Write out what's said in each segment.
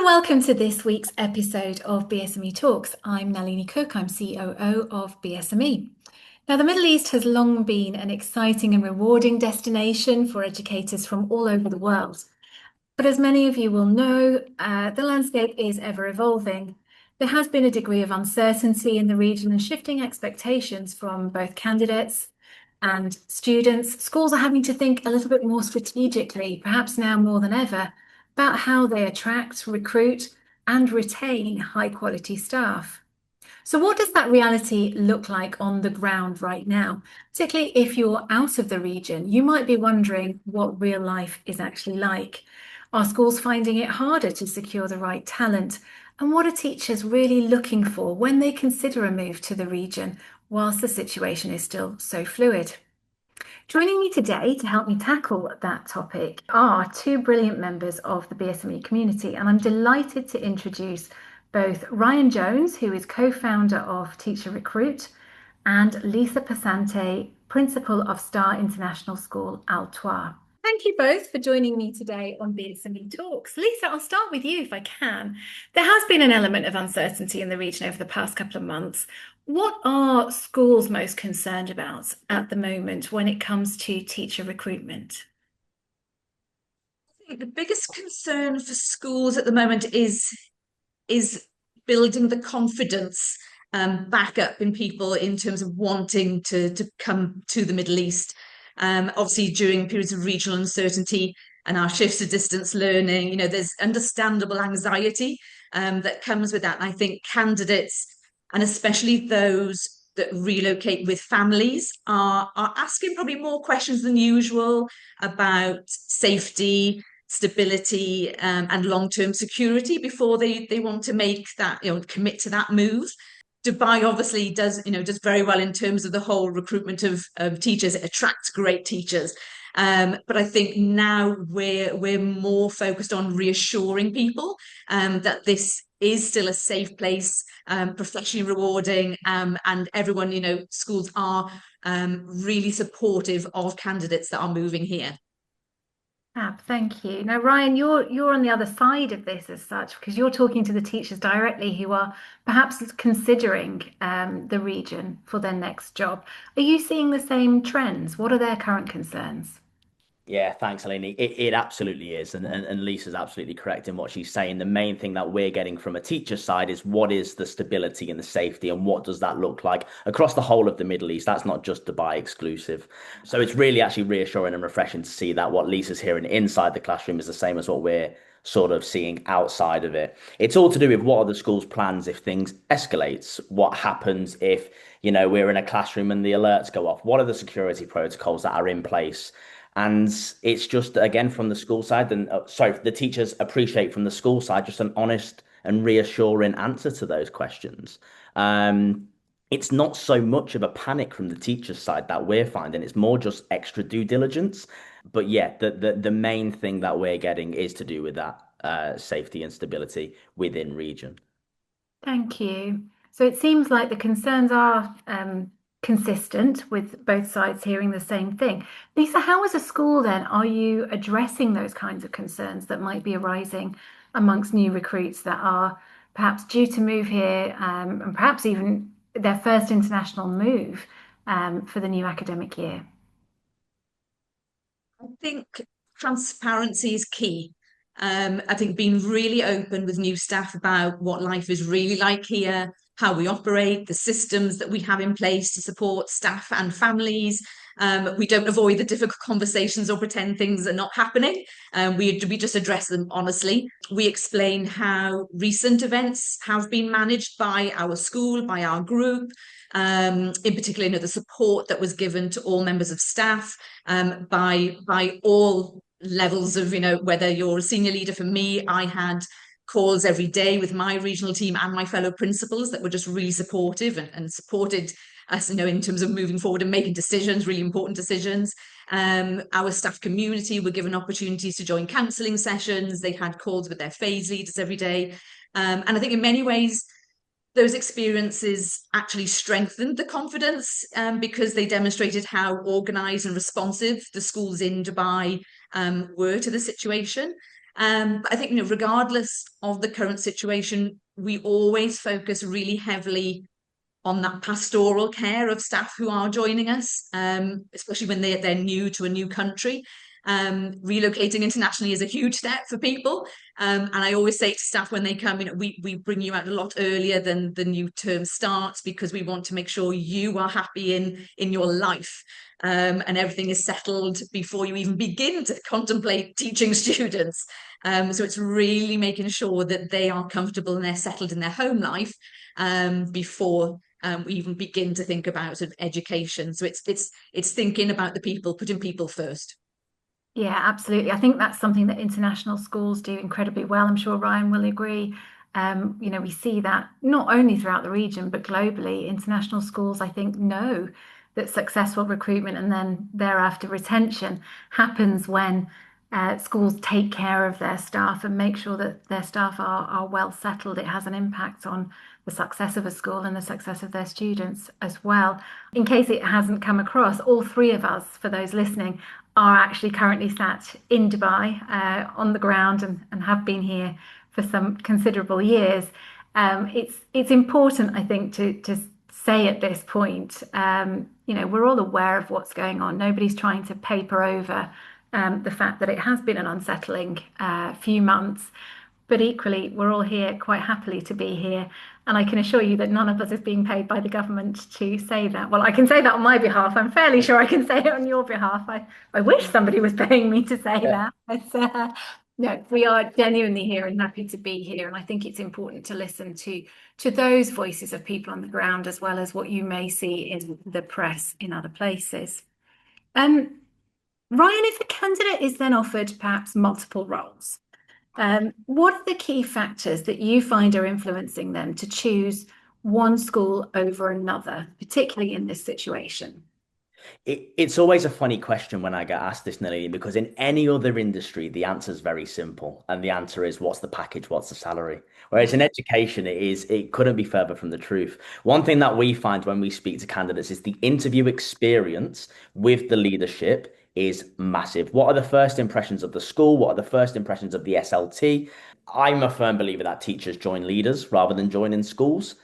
welcome to this week's episode of BSME Talks. I'm Nalini Cook, I'm COO of BSME. Now, the Middle East has long been an exciting and rewarding destination for educators from all over the world. But as many of you will know, the landscape is ever evolving. There has been a degree of uncertainty in the region and shifting expectations from both candidates and students. Schools are having to think a little bit more strategically, perhaps now more than ever, about how they attract, recruit, and retain high quality staff. So, what does that reality look like on the ground right now? Particularly if you're out of the region, you might be wondering what real life is actually like. Are schools finding it harder to secure the right talent? And what are teachers really looking for when they consider a move to the region, whilst the situation is still so fluid? Joining me today to help me tackle that topic are two brilliant members of the BSME community, and I'm delighted to introduce both Ryan Jones, who is co-founder of Teacher Recruit, and Lisa Passante, principal of Star International School, Twar. Thank you both for joining me today on BSME Talks. Lisa, I'll start with you if I can. There has been an element of uncertainty in the region over the past couple of months. What are schools most concerned about at the moment when it comes to teacher recruitment? I think the biggest concern for schools at the moment is building the confidence back up in people in terms of wanting to come to the Middle East. Obviously, during periods of regional uncertainty and our shifts to distance learning, there's understandable anxiety that comes with that. And I think candidates, and especially those that relocate with families, are asking probably more questions than usual about safety, stability, and long-term security before they want to make that, commit to that move. Dubai obviously does very well in terms of the whole recruitment of teachers. It attracts great teachers. But I think now we're more focused on reassuring people that this is still a safe place, professionally rewarding, and everyone, schools are really supportive of candidates that are moving here. Thank you. Now, Ryan, you're on the other side of this as such, because you're talking to the teachers directly who are perhaps considering the region for their next job. Are you seeing the same trends? What are their current concerns? Yeah, thanks, Eleni. It absolutely is. And Lisa's absolutely correct in what she's saying. The main thing that we're getting from a teacher's side is what is the stability and the safety, and what does that look like across the whole of the Middle East? That's not just Dubai exclusive. So it's really actually reassuring and refreshing to see that what Lisa's hearing inside the classroom is the same as what we're sort of seeing outside of it. It's all to do with what are the school's plans if things escalates? What happens if, we're in a classroom and the alerts go off? What are the security protocols that are in place? And it's just, again, from the school side, and sorry, the teachers appreciate from the school side just an honest and reassuring answer to those questions. It's not so much of a panic from the teacher's side that we're finding. It's more just extra due diligence. But yeah, the main thing that we're getting is to do with that safety and stability within region. Thank you. So it seems like the concerns are consistent with both sides hearing the same thing. Lisa, how as a school then are you addressing those kinds of concerns that might be arising amongst new recruits that are perhaps due to move here and perhaps even their first international move for the new academic year? I think transparency is key. I think being really open with new staff about what life is really like here, how we operate, the systems that we have in place to support staff and families. We don't avoid the difficult conversations or pretend things are not happening. We just address them honestly. We explain how recent events have been managed by our school, by our group. In particular, the support that was given to all members of staff by all levels of, whether you're a senior leader. For me, I had calls every day with my regional team and my fellow principals that were just really supportive and supported us, in terms of moving forward and making decisions, really important decisions. Our staff community were given opportunities to join counselling sessions. They had calls with their phase leaders every day. And I think in many ways, those experiences actually strengthened the confidence because they demonstrated how organised and responsive the schools in Dubai were to the situation. But I think, regardless of the current situation, we always focus really heavily on that pastoral care of staff who are joining us, especially when they're new to a new country. Relocating internationally is a huge step for people. And I always say to staff when they come, we bring you out a lot earlier than the new term starts, because we want to make sure you are happy in your life. And everything is settled before you even begin to contemplate teaching students. So it's really making sure that they are comfortable and they're settled in their home life before we even begin to think about sort of education. So it's thinking about the people, putting people first. Yeah, absolutely. I think that's something that international schools do incredibly well. I'm sure Ryan will agree. We see that not only throughout the region, but globally. International schools, I think, know that successful recruitment and then thereafter retention happens when schools take care of their staff and make sure that their staff are well settled. It has an impact on the success of a school and the success of their students as well. In case it hasn't come across, all three of us, for those listening, are actually currently sat in Dubai on the ground and have been here for some considerable years. It's important, I think, to say at this point, we're all aware of what's going on. Nobody's trying to paper over the fact that it has been an unsettling few months. But equally, we're all here quite happily to be here. And I can assure you that none of us is being paid by the government to say that. Well, I can say that on my behalf. I'm fairly sure I can say it on your behalf. I wish somebody was paying me to say that. But no, we are genuinely here and happy to be here. And I think it's important to listen to those voices of people on the ground, as well as what you may see in the press in other places. Ryan, if a candidate is then offered perhaps multiple roles, what are the key factors that you find are influencing them to choose one school over another, particularly in this situation? It's always a funny question when I get asked this, Nalini, because in any other industry, the answer is very simple. And the answer is, what's the package? What's the salary? Whereas in education, it couldn't be further from the truth. One thing that we find when we speak to candidates is the interview experience with the leadership is massive. What are the first impressions of the school? What are the first impressions of the SLT? I'm a firm believer that teachers join leaders rather than joining schools.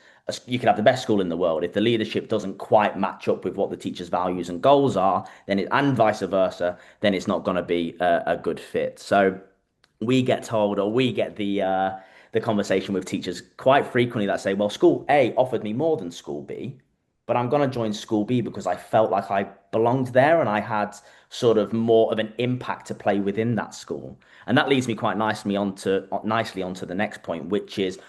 You can have the best school in the world. If the leadership doesn't quite match up with what the teacher's values and goals are, and vice versa, then it's not going to be a good fit. So we get told, or we get the conversation with teachers quite frequently that say, well, school A offered me more than school B, but I'm going to join school B because I felt like I belonged there and I had sort of more of an impact to play within that school. And that leads me quite nicely onto the next point, which is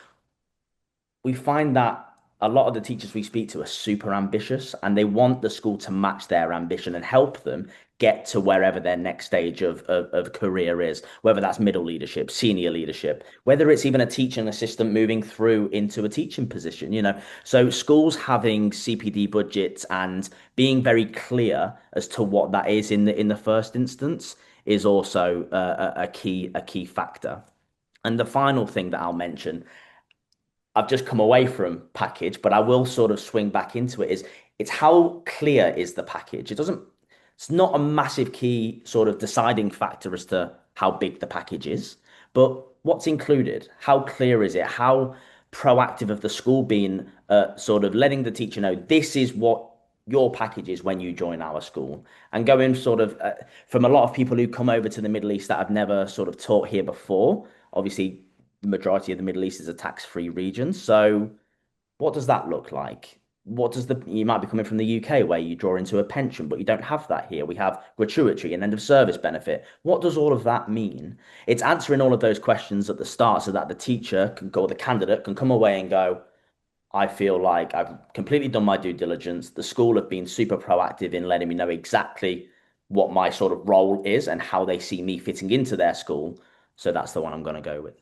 we find that a lot of the teachers we speak to are super ambitious and they want the school to match their ambition and help them get to wherever their next stage of career is, whether that's middle leadership, senior leadership, whether it's even a teaching assistant moving through into a teaching position. So schools having CPD budgets and being very clear as to what that is in the first instance is also a key factor. And the final thing that I'll mention, I've just come away from package, but I will sort of swing back into it, is it's how clear is the package. It's not a massive key sort of deciding factor as to how big the package is, but what's included, how clear is it, how proactive of the school being sort of letting the teacher know this is what your package is when you join our school, and going sort of from a lot of people who come over to the Middle East that have never sort of taught here before. Obviously the majority of the Middle East is a tax-free region. So what does that look like? You might be coming from the UK where you draw into a pension, but you don't have that here. We have gratuity and end of service benefit. What does all of that mean? It's answering all of those questions at the start so that the teacher can go, or the candidate can come away and go, I feel like I've completely done my due diligence. The school have been super proactive in letting me know exactly what my sort of role is and how they see me fitting into their school. So that's the one I'm going to go with.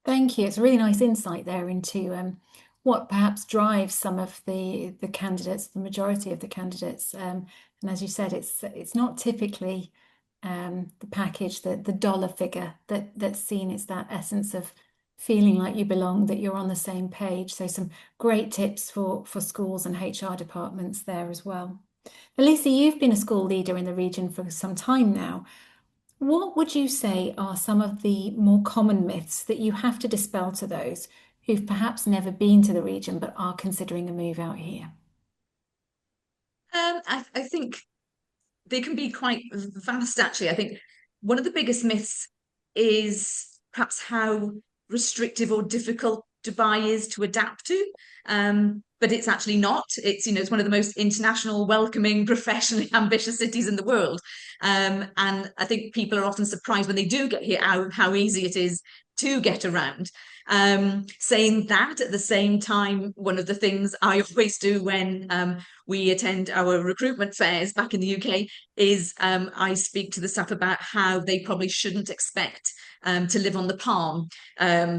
Thank you. It's a really nice insight there into what perhaps drives some of the candidates, the majority of the candidates. And as you said, it's not typically the package, the dollar figure that's seen. It's that essence of feeling like you belong, that you're on the same page. So some great tips for schools and HR departments there as well. Lisa, you've been a school leader in the region for some time now. What would you say are some of the more common myths that you have to dispel to those who've perhaps never been to the region but are considering a move out here? I think they can be quite vast, actually. I think one of the biggest myths is perhaps how restrictive or difficult Dubai is to adapt to. But it's actually not. It's one of the most international, welcoming, professionally ambitious cities in the world. And I think people are often surprised when they do get here how easy it is to get around. Saying that at the same time, one of the things I always do when we attend our recruitment fairs back in the UK is I speak to the staff about how they probably shouldn't expect to live on the palm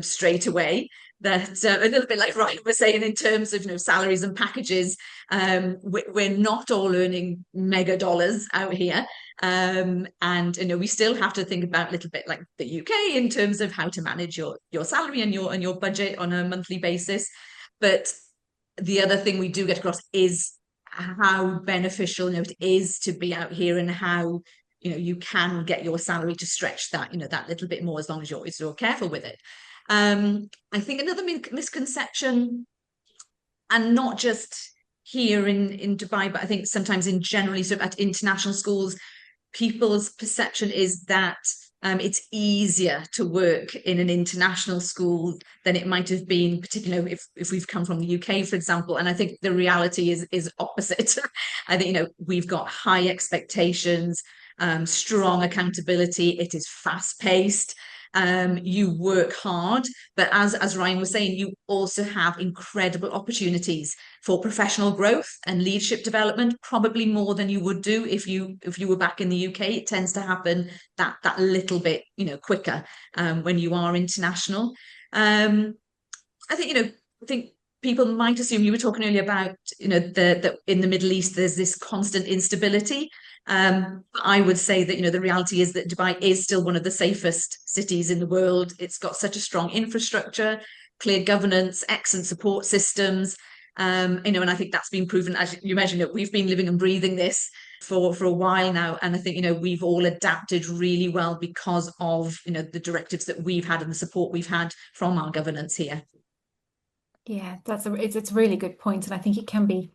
straight away. That a little bit like Ryan was saying in terms of salaries and packages, we're not all earning mega dollars out here, and we still have to think about a little bit like the UK in terms of how to manage your salary and your budget on a monthly basis. But the other thing we do get across is how beneficial it is to be out here, and how you can get your salary to stretch that little bit more, as long as you're careful with it. I think another misconception, and not just here in Dubai, but I think sometimes in generally sort of at international schools, people's perception is that it's easier to work in an international school than it might have been, particularly if we've come from the UK, for example. And I think the reality is opposite. I think we've got high expectations, strong accountability. It is fast paced. You work hard, but as Ryan was saying, you also have incredible opportunities for professional growth and leadership development, probably more than you would do if you were back in the UK. It tends to happen that little bit quicker when you are international. I think people might assume, you were talking earlier about the in the Middle East there's this constant instability. I would say that the reality is that Dubai is still one of the safest cities in the world. It's got such a strong infrastructure, clear governance, excellent support systems. And I think that's been proven, as you mentioned, that we've been living and breathing this for a while now. And I think we've all adapted really well because of the directives that we've had and the support we've had from our governance here. Yeah, it's a really good point, and I think it can be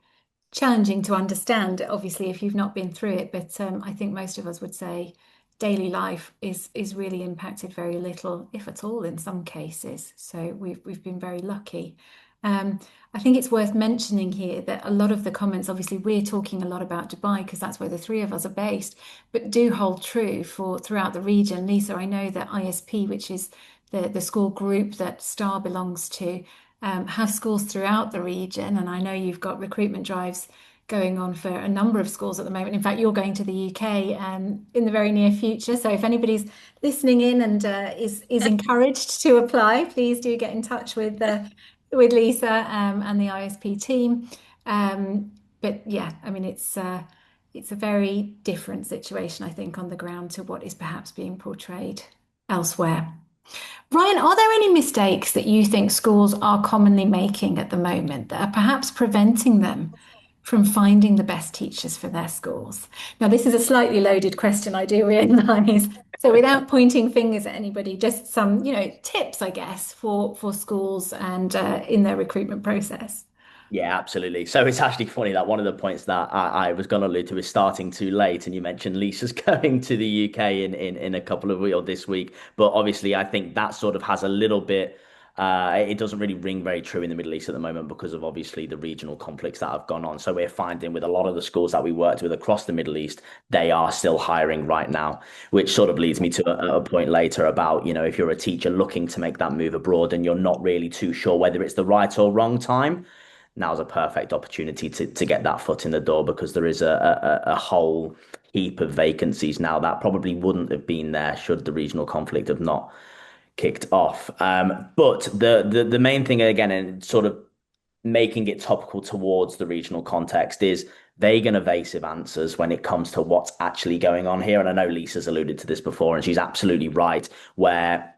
challenging to understand, obviously, if you've not been through it. But I think most of us would say daily life is really impacted very little, if at all, in some cases. So we've been very lucky. Um, I think it's worth mentioning here that a lot of the comments, obviously, we're talking a lot about Dubai because that's where the three of us are based, but do hold true for throughout the region. Lisa, I know that ISP, which is the school group that Star belongs to, have schools throughout the region, and I know you've got recruitment drives going on for a number of schools at the moment. In fact, you're going to the UK in the very near future. So if anybody's listening in and is encouraged to apply, please do get in touch with Lisa and the ISP team. But yeah, I mean it's a very different situation, I think, on the ground to what is perhaps being portrayed elsewhere. Ryan, are there any mistakes that you think schools are commonly making at the moment that are perhaps preventing them from finding the best teachers for their schools? Now, this is a slightly loaded question, I do realise. So without pointing fingers at anybody, just some, tips, I guess, for schools and in their recruitment process. Yeah, absolutely. So it's actually funny that one of the points that I was going to allude to is starting too late, and you mentioned Lisa's going to the UK in a couple of weeks or this week. But obviously, I think that sort of has a little bit. It doesn't really ring very true in the Middle East at the moment because of obviously the regional conflicts that have gone on. So we're finding with a lot of the schools that we worked with across the Middle East, they are still hiring right now, which sort of leads me to a point later about, if you're a teacher looking to make that move abroad and you're not really too sure whether it's the right or wrong time, now's a perfect opportunity to get that foot in the door, because there is a whole heap of vacancies now that probably wouldn't have been there should the regional conflict have not kicked off. But the main thing again, and sort of making it topical towards the regional context, is vague and evasive answers when it comes to what's actually going on here. And I know Lisa's alluded to this before, and she's absolutely right, where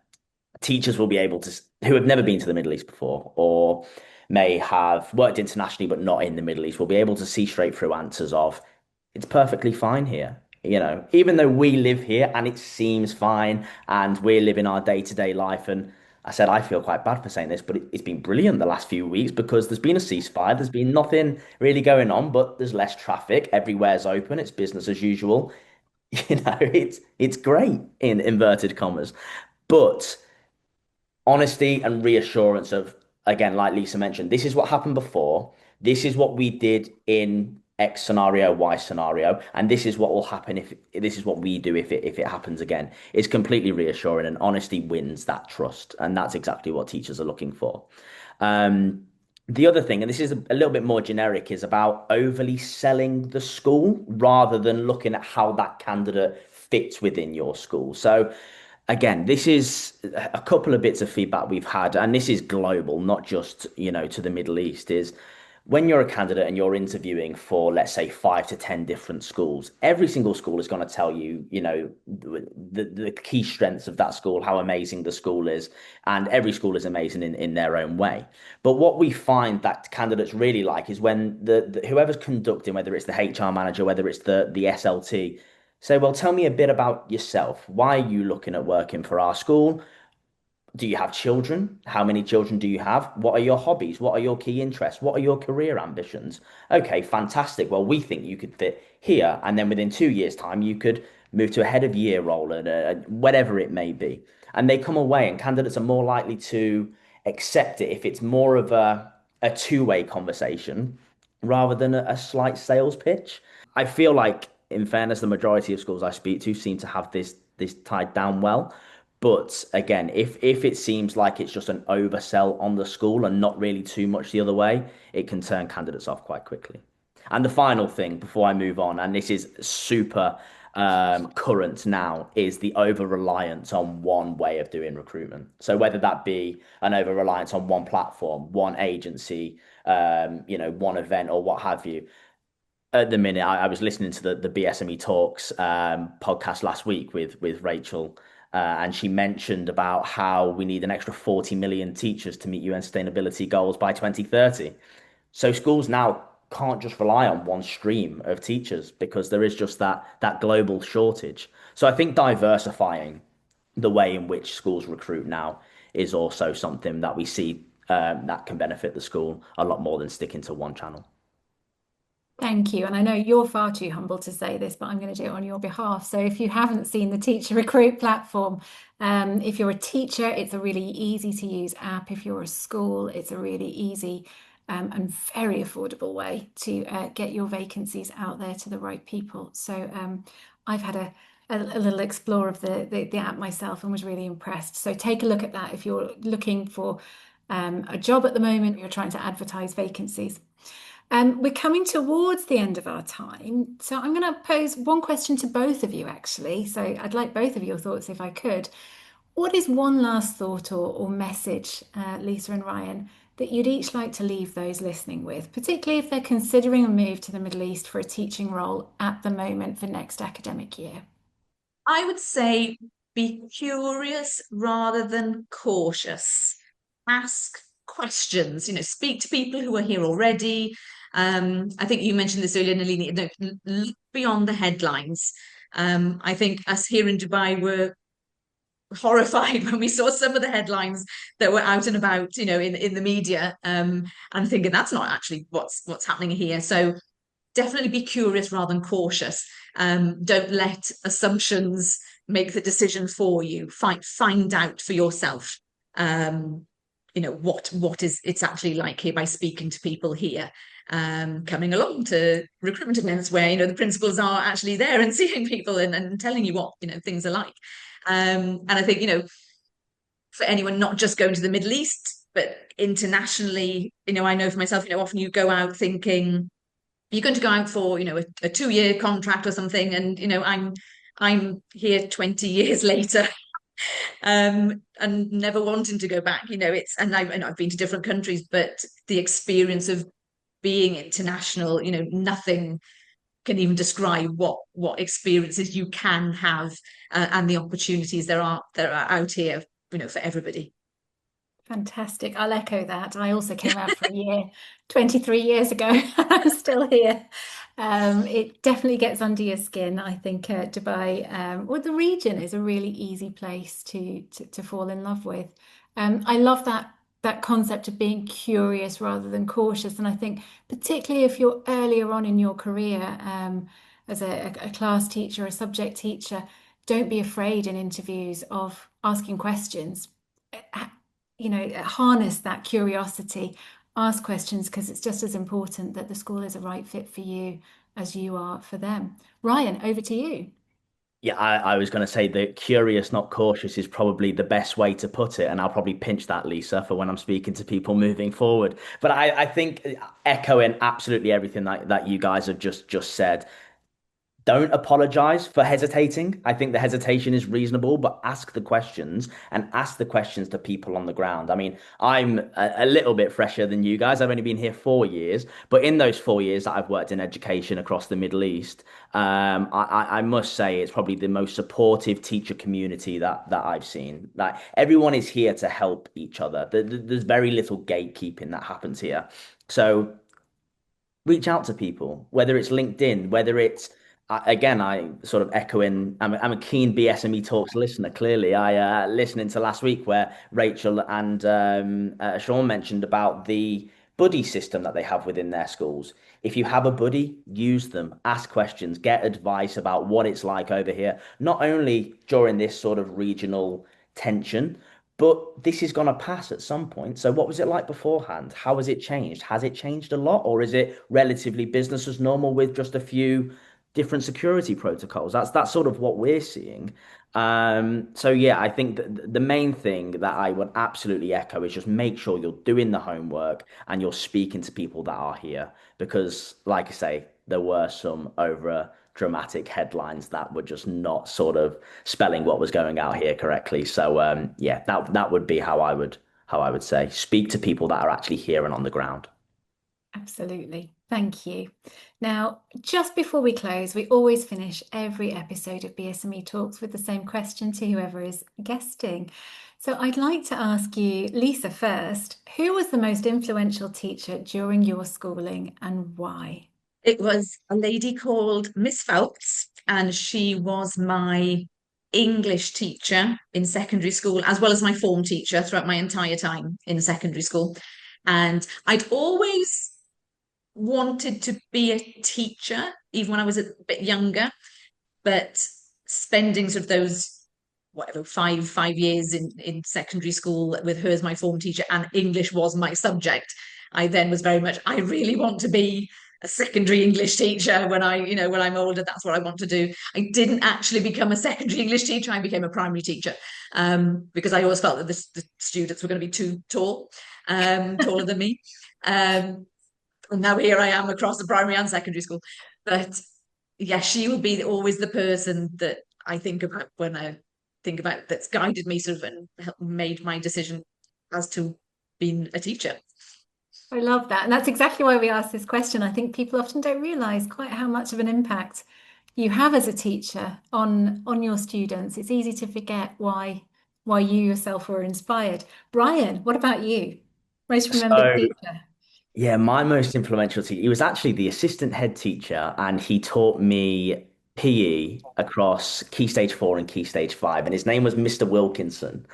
teachers will be able to, who have never been to the Middle East before, or may have worked internationally but not in the Middle East, will be able to see straight through answers of, it's perfectly fine here. even though we live here and it seems fine and we're living our day-to-day life. And I said, I feel quite bad for saying this, but it's been brilliant the last few weeks because there's been a ceasefire, there's been nothing really going on, but there's less traffic, everywhere's open, it's business as usual. It's great in inverted commas. But honesty and reassurance of, again, like Lisa mentioned, this is what happened before, this is what we did in X scenario, Y scenario, and this is what will happen if this is what we do if it happens again. It's completely reassuring, and honesty wins that trust, and that's exactly what teachers are looking for. The other thing, and this is a little bit more generic, is about overly selling the school rather than looking at how that candidate fits within your school. So again, this is a couple of bits of feedback we've had, and this is global, not just, to the Middle East, is when you're a candidate and you're interviewing for, let's say, 5 to 10 different schools, every single school is going to tell you, the key strengths of that school, how amazing the school is, and every school is amazing in their own way. But what we find that candidates really like is when the whoever's conducting, whether it's the HR manager, whether it's the SLT, say, well, tell me a bit about yourself. Why are you looking at working for our school? Do you have children? How many children do you have? What are your hobbies? What are your key interests? What are your career ambitions? Okay, fantastic. Well, we think you could fit here. And then within 2 years' time, you could move to a head of year role and whatever it may be. And they come away, and candidates are more likely to accept it if it's more of a two-way conversation rather than a slight sales pitch. I feel like, in fairness, the majority of schools I speak to seem to have this tied down well. But again, if it seems like it's just an oversell on the school and not really too much the other way, it can turn candidates off quite quickly. And the final thing before I move on, and this is super current now, is the over reliance on one way of doing recruitment. So whether that be an over reliance on one platform, one agency, one event, or what have you. At the minute, I was listening to the BSME Talks podcast last week with Rachel, and she mentioned about how we need an extra 40 million teachers to meet UN sustainability goals by 2030. So schools now can't just rely on one stream of teachers because there is just that global shortage. So I think diversifying the way in which schools recruit now is also something that we see that can benefit the school a lot more than sticking to one channel. Thank you. And I know you're far too humble to say this, but I'm going to do it on your behalf. So if you haven't seen the Teacher Recruit platform, if you're a teacher, it's a really easy to use app. If you're a school, it's a really easy and very affordable way to get your vacancies out there to the right people. So I've had a little explore of the app myself and was really impressed. So take a look at that if you're looking for a job at the moment, you're trying to advertise vacancies. We're coming towards the end of our time, so I'm going to pose one question to both of you, actually. So I'd like both of your thoughts if I could. What is one last thought or message, Lisa and Ryan, that you'd each like to leave those listening with, particularly if they're considering a move to the Middle East for a teaching role at the moment for next academic year? I would say be curious rather than cautious. Ask questions, speak to people who are here already. I think you mentioned this earlier, Nalini, look beyond the headlines. I think us here in Dubai were horrified when we saw some of the headlines that were out and about, in the media, and thinking that's not actually what's happening here. So definitely be curious rather than cautious. Don't let assumptions make the decision for you. Find out for yourself. What is it's actually like here by speaking to people here. Coming along to recruitment events where the principals are actually there and seeing people and telling you what things are like. And I think for anyone not just going to the Middle East but internationally, I know for myself, often you go out thinking you're going to go out for a 2-year contract or something, and I'm here 20 years later, and never wanting to go back. And I've been to different countries, but the experience of being international, nothing can even describe what experiences you can have, and the opportunities there are out here, for everybody. Fantastic. I'll echo that. I also came out for a year 23 years ago. I'm still here. It definitely gets under your skin. I think Dubai, or the region, is a really easy place to fall in love with. I love that concept of being curious rather than cautious, and I think particularly if you're earlier on in your career, as a class teacher, a subject teacher, don't be afraid in interviews of asking questions. Harness that curiosity, ask questions because it's just as important that the school is a right fit for you as you are for them. Ryan, over to you. Yeah, I was going to say that curious, not cautious, is probably the best way to put it. And I'll probably pinch that, Lisa, for when I'm speaking to people moving forward. But I think echoing absolutely everything that you guys have just said, don't apologize for hesitating. I think the hesitation is reasonable, but ask the questions and ask the questions to people on the ground. I mean, I'm a little bit fresher than you guys. I've only been here 4 years, but in those 4 years that I've worked in education across the Middle East, I must say it's probably the most supportive teacher community that I've seen. Like everyone is here to help each other. There's very little gatekeeping that happens here. So reach out to people, whether it's LinkedIn, whether it's again, I sort of echoing. I'm a keen BSME Talks listener. Clearly, I listening to last week where Rachel and Sean mentioned about the buddy system that they have within their schools. If you have a buddy, use them, ask questions, get advice about what it's like over here, not only during this sort of regional tension, but this is going to pass at some point. So, what was it like beforehand? How has it changed? Has it changed a lot, or is it relatively business as normal with just a few different security protocols? That's sort of what we're seeing. So yeah, I think that the main thing that I would absolutely echo is just make sure you're doing the homework and you're speaking to people that are here. Because, like I say, there were some over dramatic headlines that were just not sort of spelling what was going out here correctly. So yeah, that would be how I would say speak to people that are actually here and on the ground. Absolutely. Thank you. Now, just before we close, we always finish every episode of BSME Talks with the same question to whoever is guesting. So I'd like to ask you, Lisa, first, who was the most influential teacher during your schooling and why? It was a lady called Miss Phelps, and she was my English teacher in secondary school, as well as my form teacher throughout my entire time in secondary school. And I'd always wanted to be a teacher, even when I was a bit younger, but spending sort of those whatever five years in secondary school with her as my form teacher and English was my subject, I then was very much, I really want to be a secondary English teacher when when I'm older. That's what I want to do. I didn't actually become a secondary English teacher. I became a primary teacher because I always felt that the students were going to be too tall, taller than me. And now here I am across the primary and secondary school. But yeah, she would be always the person that I think about when I think about that's guided me sort of and made my decision as to being a teacher. I love that. And that's exactly why we ask this question. I think people often don't realize quite how much of an impact you have as a teacher on your students. It's easy to forget why you yourself were inspired. Brian, what about you? Most remembered So teacher. yeah, my most influential teacher, he was actually the assistant head teacher, and he taught me PE across Key Stage 4 and Key Stage 5, and his name was Mr. Wilkinson.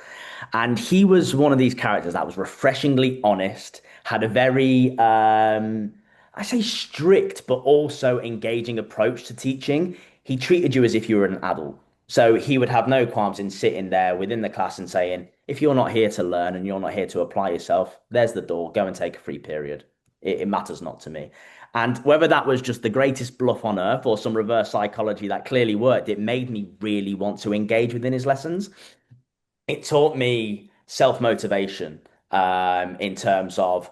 And he was one of these characters that was refreshingly honest, had a very, I say strict, but also engaging approach to teaching. He treated you as if you were an adult. So he would have no qualms in sitting there within the class and saying, if you're not here to learn and you're not here to apply yourself, there's the door. Go and take a free period. It matters not to me. And whether that was just the greatest bluff on earth or some reverse psychology that clearly worked, it made me really want to engage within his lessons. It taught me self-motivation in terms of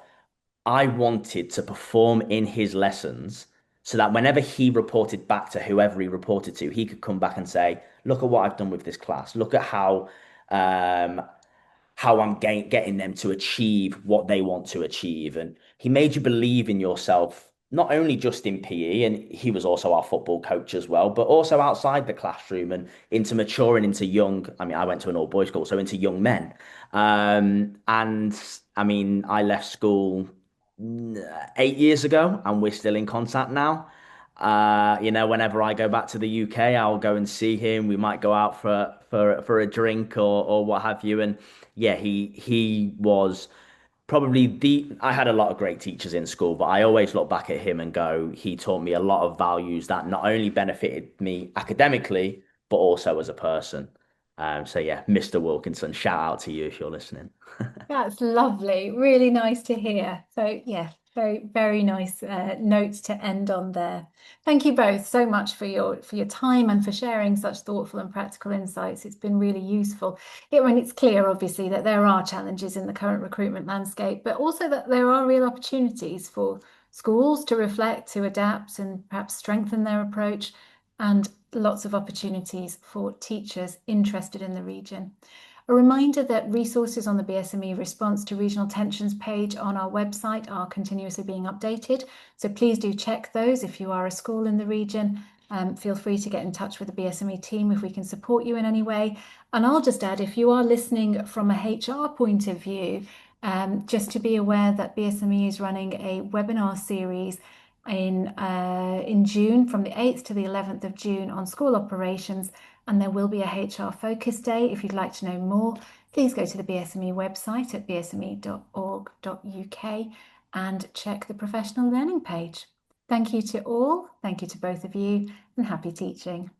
I wanted to perform in his lessons so that whenever he reported back to whoever he reported to, he could come back and say, look at what I've done with this class. Look at um, how I'm getting them to achieve what they want to achieve. And he made you believe in yourself, not only just in PE, and he was also our football coach as well, but also outside the classroom and into maturing into young. I mean, I went to an all boys school, so into young men. And I mean, I left school 8 years ago, and we're still in contact now. Whenever I go back to the UK, I'll go and see him. We might go out for a drink or what have you. And yeah, he was probably the I had a lot of great teachers in school, but I always look back at him and go, he taught me a lot of values that not only benefited me academically, but also as a person. So yeah, Mr. Wilkinson, shout out to you if you're listening. That's lovely. Really nice to hear. So yeah, very, very nice notes to end on there. Thank you both so much for your time and for sharing such thoughtful and practical insights. It's been really useful. It's clear, obviously, that there are challenges in the current recruitment landscape, but also that there are real opportunities for schools to reflect, to adapt, and perhaps strengthen their approach, and lots of opportunities for teachers interested in the region. A reminder that resources on the BSME Response to Regional Tensions page on our website are continuously being updated. So please do check those if you are a school in the region. Feel free to get in touch with the BSME team if we can support you in any way. And I'll just add, if you are listening from a HR point of view, just to be aware that BSME is running a webinar series in June, from the 8th to the 11th of June, on school operations, and there will be a HR focus day. If you'd like to know more, please go to the BSME website at bsme.org.uk and check the professional learning page. Thank you to all, thank you to both of you, and happy teaching.